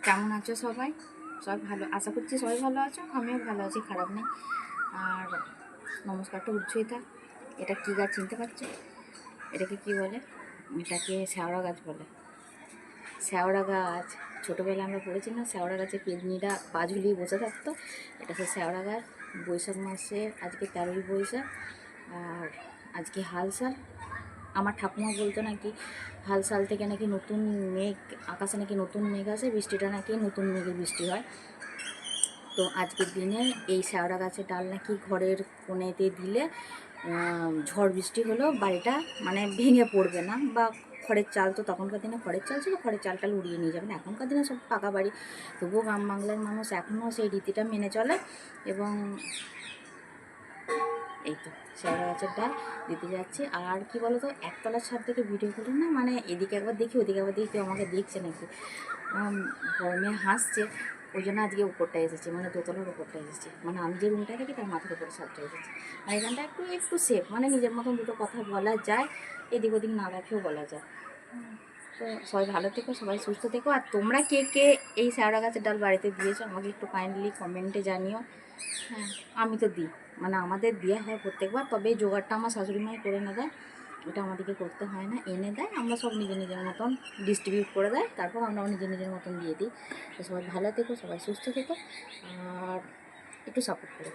কেমন আছো সবাই? সবাই ভালো, আশা করছি সবাই ভালো আছো। আমিও ভালো আছি, খারাপ নেই। আর নমস্কারটা উচ্চই থাক। এটা কী গাছ চিনতে পারছো? এটাকে কি বলে? এটাকে শ্যাওড়া গাছ বলে। শ্যাওড়া গাছ ছোটোবেলায় আমরা পড়েছি না, শ্যাওড়া গাছে পেদনিরা পা ঝুলিয়ে বসে থাকতো। এটা সে শ্যাওড়া গাছ। বৈশাখ মাসে আজকে 13ই বৈশাখ, আর আজকে হাল সাল। আমার ঠাকুমা বলতো নাকি হাল সাল থেকে নাকি নতুন মেঘ, আকাশে নাকি নতুন মেঘ আসে, বৃষ্টিটা নাকি নতুন মেঘের বৃষ্টি হয়। তো আজকের দিনে এই শ্যাওড়া গাছের ডাল নাকি ঘরের কোণেতে দিলে ঝড় বৃষ্টি হলেও বাড়িটা মানে ভেঙে পড়বে না, বা খড়ের চাল, তো তখনকার দিনে খড়ের চাল ছিল, খড়ের চালটা উড়িয়ে নিয়ে যাবেন। এখনকার দিনে সব পাকা বাড়ি, তবুও গ্রাম বাংলার মানুষ এখনও সেই রীতিটা মেনে চলে। এবং এই তো শ্যাওড়া গাছের ডাল দিতে যাচ্ছি। আর কি বলো তো, একতলার ছাদ থেকে ভিডিও করি না, মানে এদিকে একবার দেখি ওদিকে একবার দেখি, কেউ আমাকে দেখছে নাকি। বড় মেয়ে হাসছে, ওই জন্য আজকে উপরটা এসেছি, মানে দোতলার উপরটা এসেছি, মানে আমি যে রুমটায় থাকি তার মাথার উপরে ছাদটা এসেছি। মানে এখানটা একটু একটু সেফ, মানে নিজের মতন দুটো কথা বলা যায়, এদিক ওদিক না রাখেও বলা যায়। তো সবাই ভালো থেকো, সবাই সুস্থ থেকো। আর তোমরা কে কে এই শ্যাওড়া গাছের ডাল বাড়িতে দিয়েছো আমাকে একটু কাইন্ডলি কমেন্টে জানিও। হ্যাঁ, আমি তো দিই, মানে আমাদের দেওয়া হয় প্রত্যেকবার, তবে এই জোগাড়টা আমার শাশুড়ি মাই করে এনে দেয়। এটা আমাদেরকে করতে হয় না, এনে দেয়, আমরা সব নিজের নিজের মতন ডিস্ট্রিবিউট করে দেয়, তারপর আমরা নিজের নিজের মতন দিয়ে দিই। তো সবাই ভালো থেকো, সবাই সুস্থ থেকো, আর একটু সাপোর্ট করো।